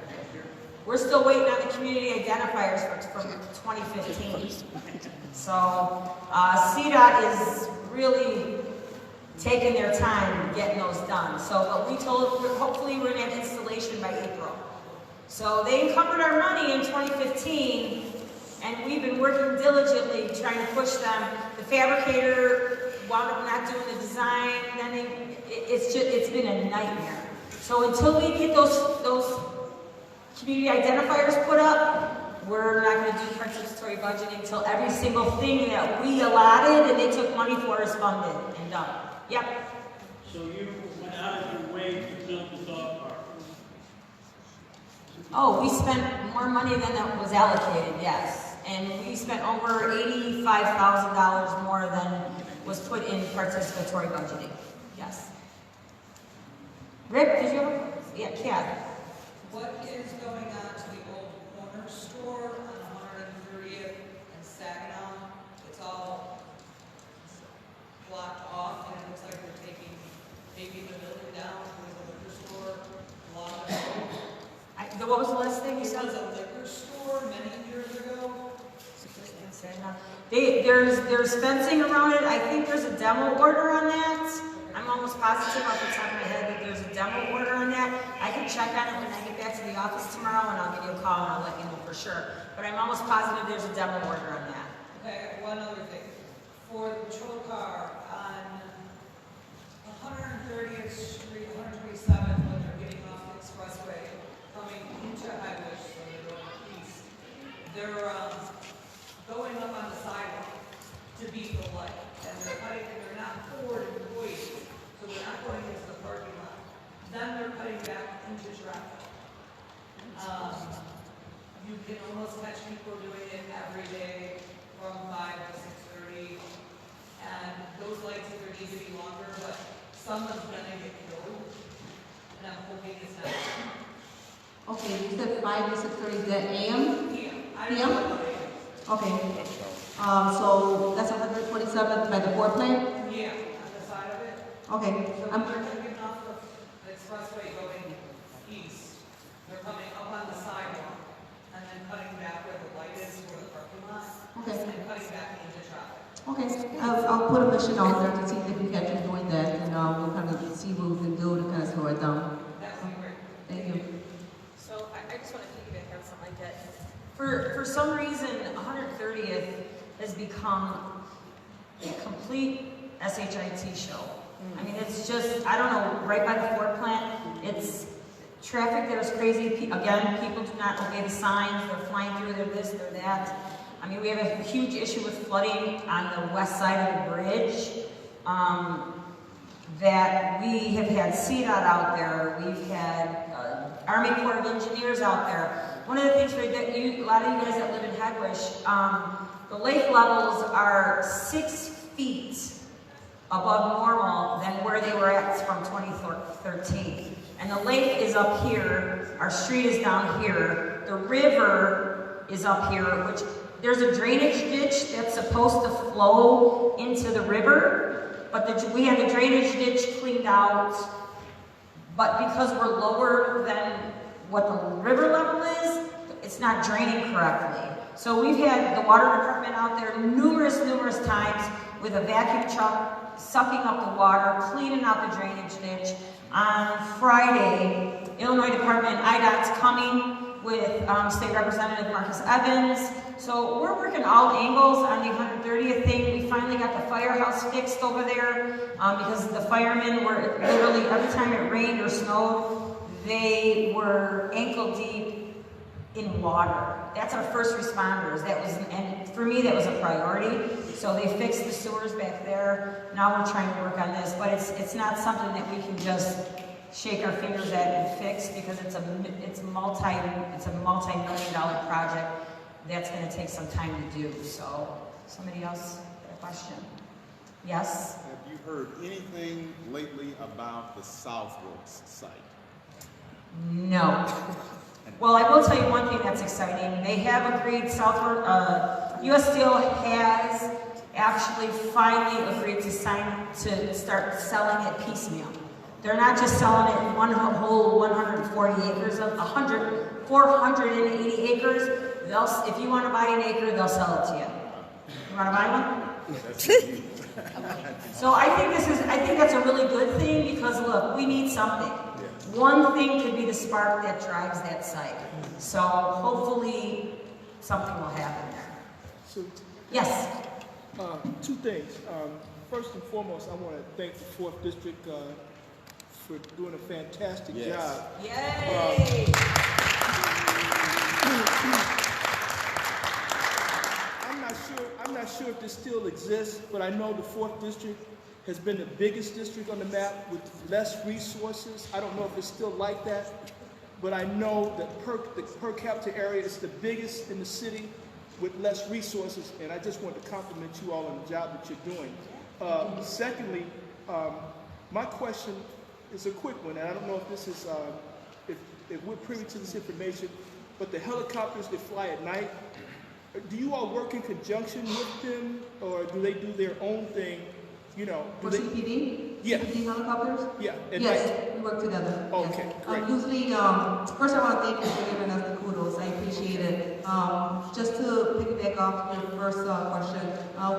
We're still waiting on the community identifiers from 2015. So, CDOT is really taking their time getting those done. So, but we told, hopefully we're going to have installation by April. So they encumbered our money in 2015, and we've been working diligently trying to push them. The fabricator wound up not doing the design, and then it's been a nightmare. So until we get those community identifiers put up, we're not going to do participatory budgeting until every single thing that we allotted and they took money for is funded and done. Yep. So you went out of your way to build the dog park? Oh, we spent more money than that was allocated, yes. And we spent over $85,000 more than was put in participatory budgeting, yes. Rick, did you have a, yeah, Kat. What is going on to the old corner store on 130th and Saginaw? It's all blocked off, and it looks like they're taking maybe the building down with a liquor store along the road. What was the last thing you It said? was a liquor store many years ago. There's fencing around it. I think there's a demo order on that. I'm almost positive off the top of my head that there's a demo order on that. I can check on it when I get back to the office tomorrow, and I'll give you a call and I'll let you know for sure. But I'm almost positive there's a demo order on that. Okay, one other thing. For the patrol car on 130th Street, 127th, when they're getting off the expressway, coming into Highway, so they're going east, they're going up on the sidewalk to beat the light. And they're not forward employees, so they're not going into the parking lot. Then they're cutting back into traffic. You can almost catch people doing it every day from 5 to 6:30. And those lights either need to be longer, but someone's gonna get killed. And I'm hoping it's not. Okay, you said 5 to 6:30, is that AM? PM? Okay. So that's 127th by the Ford plant? Yeah, on the side of it. Okay. So they're taking off the expressway going east. They're coming up on the sidewalk and then cutting back where the light is for the parking lot. Okay. And cutting back into traffic. Okay, I'll put a mission out there to see if they can catch them doing that, and we'll kind of see what we can do to kind of slow it down. That would be great. Thank you. So I just want to piggyback on something like that. For some reason, 130th has become a complete SHIT show. I mean, it's just, I don't know, right by the Ford plant, it's traffic that is crazy. Again, people do not obey the signs, they're flying through, they're this, they're that. I mean, we have a huge issue with flooding on the west side of the bridge. That we have had CDOT out there, we've had Army Corps of Engineers out there. One of the things that a lot of you guys that live in Headwish, the lake levels are 6 feet above normal than where they were at from 2013. And the lake is up here, our street is down here, the river is up here, which there's a drainage ditch that's supposed to flow into the river, but we had the drainage ditch cleaned out, but because we're lower than what the river level is, it's not draining correctly. So we've had the water department out there numerous times with a vacuum truck sucking up the water, cleaning out the drainage ditch. On Friday, Illinois Department IDOT's coming with State Representative Marcus Evans. So we're working all angles on the 130th thing. We finally got the firehouse fixed over there because the firemen were literally, every time it rained or snowed, they were ankle deep in water. That's our first responders. That was, and for me, that was a priority. So they fixed the sewers back there. Now we're trying to work on this, but it's not something that we can just shake our fingers at and fix because it's a multi-million-dollar project that's going to take some time to do. So somebody else got a question? Yes. Have you heard anything lately about the Southworks site? No. Well, I will tell you one thing that's exciting. They have agreed, U.S. Steel has actually finally agreed to start selling it piecemeal. They're not just selling it one whole 140 acres of 480 acres. If you want to buy an acre, they'll sell it to you. You want to buy one? So I think that's a really good thing because look, we need something. One thing could be the spark that drives that site. So hopefully something will happen there. So, yes. Two things. First and foremost, I want to thank the 4th District for doing a fantastic job. Yay! I'm not sure if this still exists, but I know the 4th District has been the biggest district on the map with less resources. I don't know if it's still like that, but I know that the per capita area is the biggest in the city with less resources, and I just want to compliment you all on the job that you're doing. Secondly, my question is a quick one, and I don't know if this is, if we're privy to this information, but the helicopters that fly at night, do you all work in conjunction with them, or do they do their own thing? You know, for CPD? Yeah. CPD helicopters? Yeah. Yes, we work together. Okay, yes. great. Usually, first I want to thank you for giving us the kudos. I appreciate it. Just to piggyback off your first question,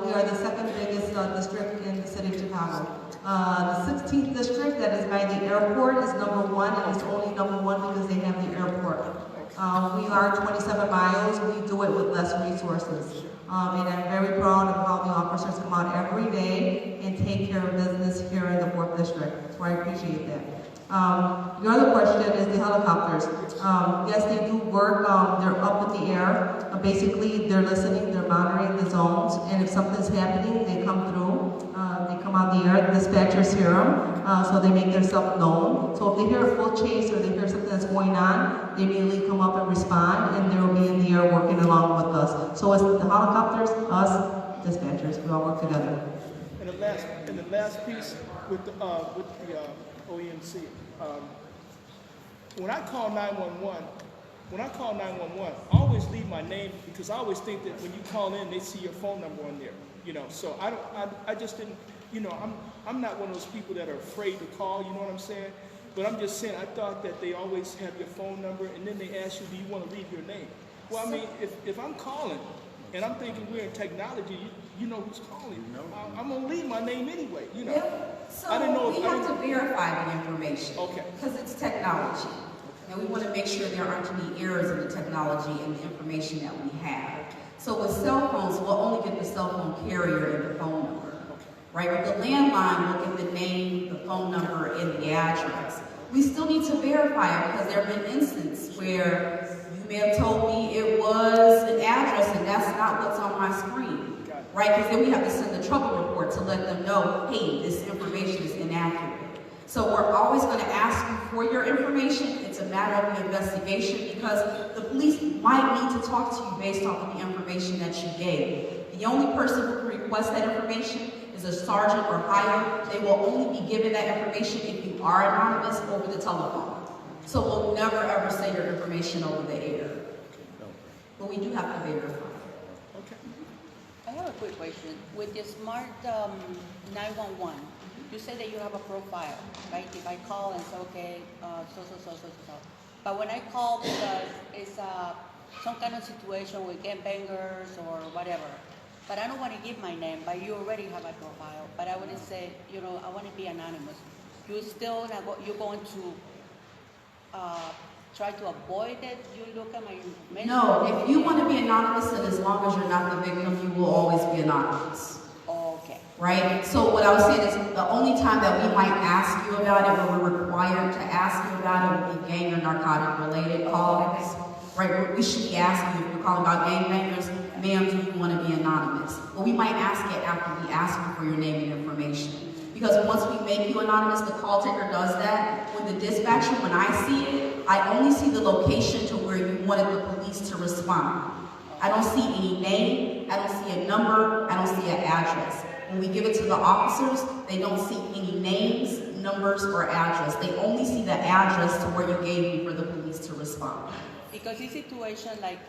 we are the second biggest district in the city of Chicago. The 16th district that is by the airport is #1, and it's only #1 because they have the airport. We are 27 miles. We do it with less resources. And I'm very proud of how the officers come out every day and take care of business here in the 4th District. So I appreciate that. Your other question is the helicopters. Yes, they do work. They're up in the air. Basically, they're listening, they're monitoring the zones, and if something's happening, they come through. They come on the air, the dispatchers hear them, so they make themselves known. So if they hear a full chase or they hear something that's going on, they immediately come up and respond, and they'll be in the air working along with us. So it's the helicopters, us, dispatchers, we all work together. And the last piece with the OEMC, when I call 911, I always leave my name because I always think that when you call in, they see your phone number on there. You know, so I just didn't, you know, I'm not one of those people that are afraid to call, you know what I'm saying? But I'm just saying, I thought that they always have your phone number and then they ask you, do you want to leave your name? Well, I mean, if I'm calling and I'm thinking we're in technology, you know who's calling. I'm going to leave my name anyway, you know. Yeah. So I didn't know we have to verify the information. Okay. Because it's technology. And we want to make sure there aren't any errors in the technology and the information that we have. So with cell phones, we'll only get the cell phone carrier and the phone number. Right? With the landline, we'll get the name, the phone number, and the address. We still need to verify it because there have been instances where you may have told me it was an address and that's not what's on my screen. Right? Because then we have to send a trouble report to let them know, hey, this information is inaccurate. So we're always going to ask you for your information. It's a matter of an investigation because the police might need to talk to you based off of the information that you gave. The only person who can request that information is a sergeant or higher. They will only be given that information if you are anonymous over the telephone. So we'll never ever say your information over the air. But we do have to verify. I have a quick question. With the smart 911, you say that you have a profile, right? If I call and say, okay, so. But when I call because it's some kind of situation with gangbangers or whatever, but I don't want to give my name, but you already have a profile. But I want to say, you know, I want to be anonymous. You still not you're going to try to avoid that you look at my information? No, if you want to be anonymous, and as long as you're not the victim, you will always be anonymous. Okay. Right? So what I was saying is the only time that we might ask you about it, when we're required to ask you about it, would be gang or narcotic related calls. Right? We should be asking you if you're calling about gangbangers, ma'am, do you want to be anonymous? But we might ask it after we ask you for your name and information. Because once we make you anonymous, the call taker does that. When the dispatcher, when I see it, I only see the location to where you wanted the police to respond. I don't see any name, I don't see a number, I don't see an address. When we give it to the officers, they don't see any names, numbers, or address. They only see the address to where you gave me for the police to respond. Because this situation, like,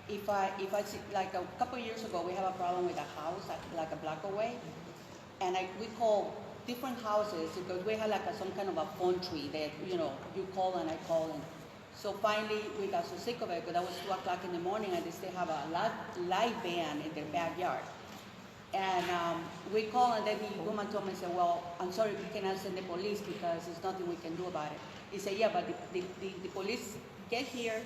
if I see, like a couple of years ago, we have a problem with a house, like a block away, and we call different houses because we had like some kind of a phone tree that, you know, you call and I call. And so finally we got so sick of it because that was 2 o'clock in the morning and they still have a live band in their backyard. And we call and then the woman told me, said, well, I'm sorry, we cannot send the police because there's nothing we can do about it. He said, yeah, but the police get here,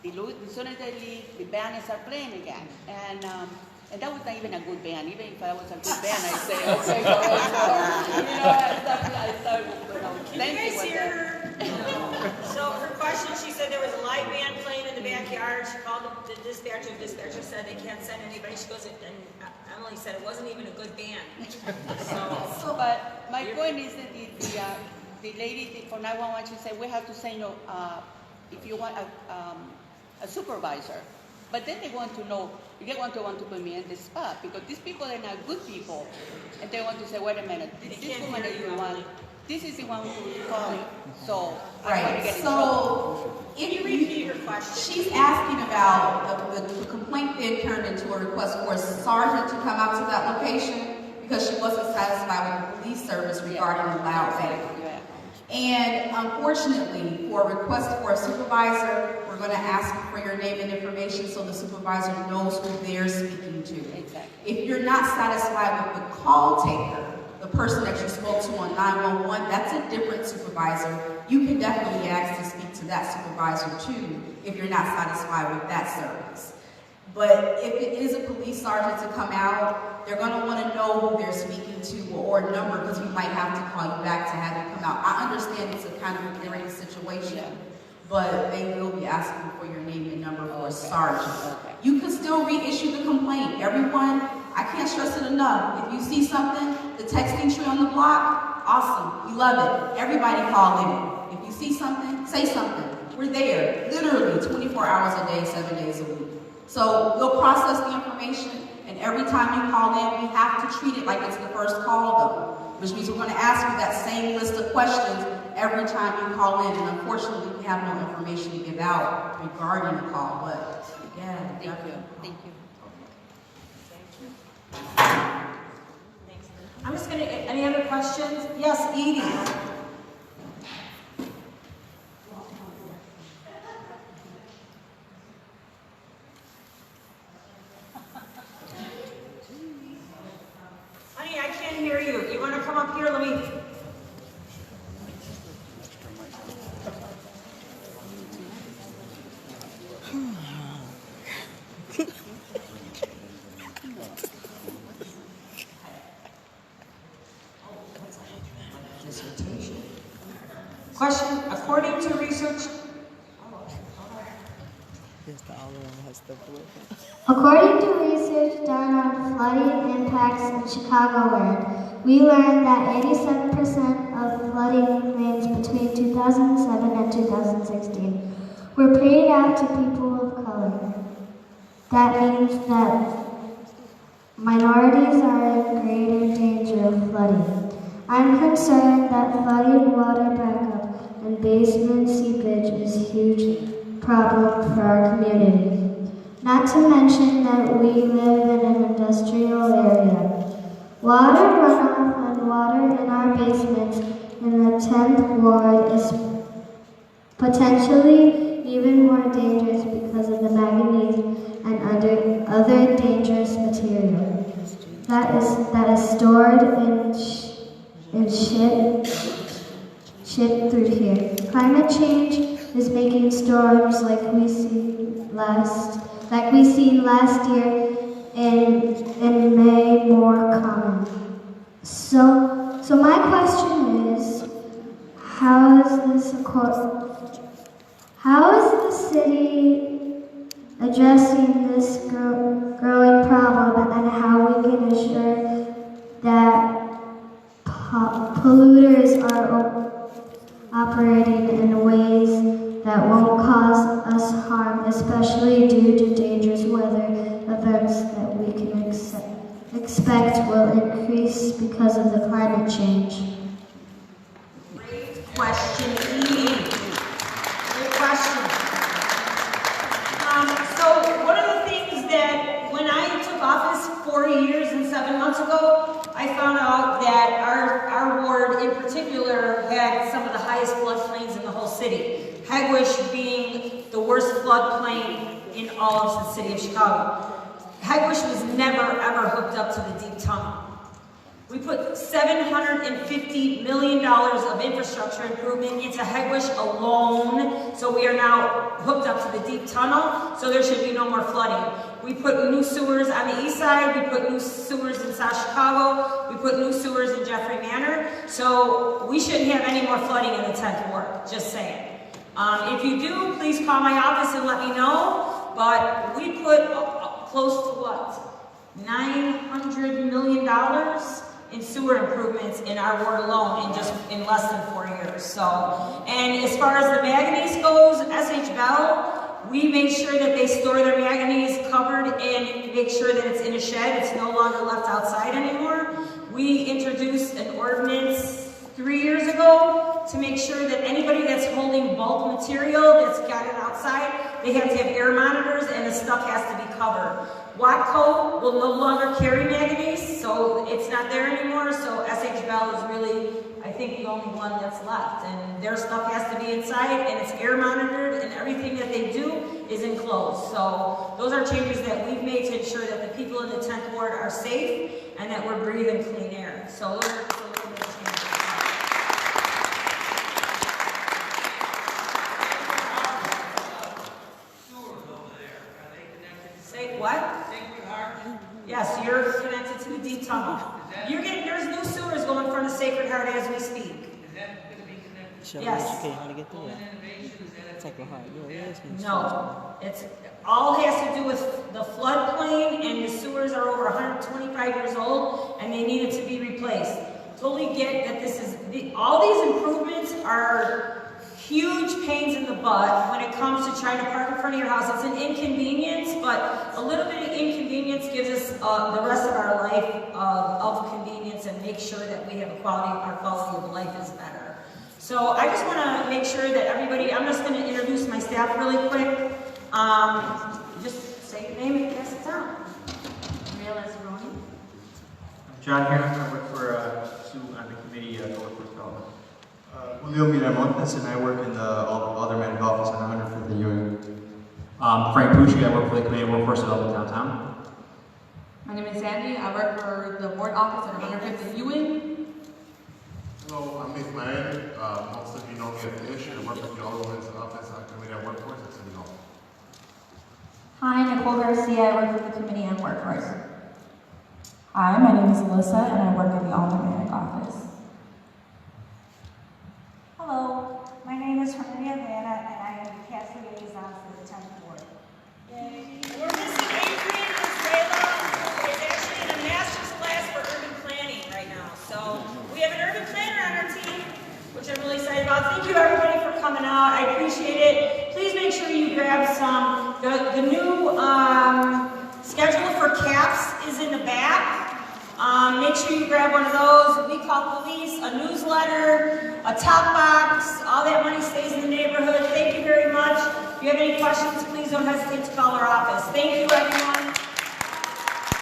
as soon as they leave, the band is start playing again. And that was not even a good band. Even if I was a good band, I'd say, okay, go ahead. I thought, Can you guys hear her? So her question, she said there was a live band playing in the backyard. She called the dispatcher. The dispatcher said they can't send anybody. She goes, and Emily said it wasn't even a good band. So but my point is that the lady for 911, she said we have to say, no, if you want a supervisor. But then they want to know, they want to put me in the spot because these people are not good people. And they want to say, wait a minute, this woman that you want, this is the one who's calling. So I want to get in trouble. If you repeat her question, she's asking about the complaint then turned into a request for a sergeant to come out to that location because she wasn't satisfied with the police service regarding the loud band. And unfortunately, for a request for a supervisor, we're going to ask for your name and information so the supervisor knows who they're speaking to. Exactly. If you're not satisfied with the call taker, the person that you spoke to on 911, that's a different supervisor. You can definitely ask to speak to that supervisor too if you're not satisfied with that service. But if it is a police sergeant to come out, they're going to want to know who they're speaking to or a number because we might have to call you back to have you come out. I understand it's a kind of a dirty situation, but they will be asking for your name and number for a sergeant. You can still reissue the complaint. Everyone, I can't stress it enough. If you see something, the texting tree on the block, awesome. We love it. Everybody call in. If you see something, say something. We're there, literally 24 hours a day, 7 days a week. So we'll process the information, and every time you call in, we have to treat it like it's the first call, though, which means we're going to ask you that same list of questions every time you call in, and unfortunately, we have no information to give out regarding the call, but yeah. Thank you. I'm just going to, any other questions? Yes, Edie. Honey, I can't hear you. You want to come up here? Let me... Question, according to research... According to research done on flooding impacts in Chicagoland, we learned that 87% of flooding claims between 2007 and 2016 were paid out to people of color. That means that minorities are in greater danger of flooding. I'm concerned that flooding, water backup, and basement seepage is a huge problem for our community. Not to mention that we live in an industrial area. Water runoff and water in our basements in the 10th Ward is potentially even more dangerous because of the manganese and other dangerous material that is stored in shit through here. Climate change is making storms like we seen last year in May more common. So my question is, how is the city addressing this growing problem, and how we can ensure that polluters are operating in ways that won't cause us harm, especially due to dangerous weather events that we can expect will increase because of the climate change? Great question, E. Great question. So one of the things that when I took office 4 years and 7 months ago, I found out that our ward in particular had some of the highest floodplains in the whole city. Hegwish being the worst floodplain in all of the city of Chicago. Hegwish was never ever hooked up to the deep tunnel. We put $750 million of infrastructure improvement into Hegwish alone, so we are now hooked up to the deep tunnel, so there should be no more flooding. We put new sewers on the east side, we put new sewers in South Chicago, we put new sewers in Jeffrey Manor, so we shouldn't have any more flooding in the 10th Ward, just saying. If you do, please call my office and let me know, but we put close to what? $900 million in sewer improvements in our ward alone in less than 4 years. So, and as far as the manganese goes, SH Bell, we make sure that they store their manganese covered and make sure that it's in a shed. It's no longer left outside anymore. We introduced an ordinance 3 years ago to make sure that anybody that's holding bulk material that's got it outside, they have to have air monitors and the stuff has to be covered. Watco will no longer carry manganese, so it's not there anymore, so SH Bell is really, I think, the only one that's left. And their stuff has to be inside, and it's air monitored, and everything that they do is enclosed. So those are changes that we've made to ensure that the people in the 10th Ward are safe and that we're breathing clean air. So those are just a little bit of changes. What? Yes, you're connected to the deep tunnel. There's new sewers going from the Sacred Heart as we speak. Is that going to be connected? Show yes. How to get there. Sacred Heart. No, it's all has to do with the floodplain, and the sewers are over 125 years old, and they needed to be replaced. Totally get that this is all these improvements are huge pains in the butt when it comes to trying to park in front of your house. It's an inconvenience, but a little bit of inconvenience gives us the rest of our life of convenience and make sure that we have our quality of life is better. So I just want to make sure that everybody, I'm just going to introduce my staff really quick. Just say your name and pass it down. John here, I work for Sue on the committee for workforce development. Julio Miramontes, and I work in the Alderman office on 150 Ewing. Frank Pucci, I work for the Committee of Workforce Development downtown. My name is Sandy. I work for the board office at 150 Ewing. Hello, I'm Nick Miami. Most of you know me as Ish. I work with the Alderwoman's office on Committee on Workforce at City Hall. Hi, Nicole Garcia. I work for the Committee on Workforce. Hi, my name is Alyssa, and I work in the Aldermanic office. Hello, my name is Maria Vanna, and I am the CAST liaison for the 10th Ward. Yay. We're missing Adrian and Salem, who is actually in a master's class for urban planning right now. So we have an urban planner on our team, which I'm really excited about. Thank you everybody for coming out. I appreciate it. Please make sure you grab some. The new schedule for CAPS is in the back. Make sure you grab one of those. We call police, a newsletter, a top box. All that money stays in the neighborhood. Thank you very much. If you have any questions, please don't hesitate to call our office. Thank you, everyone.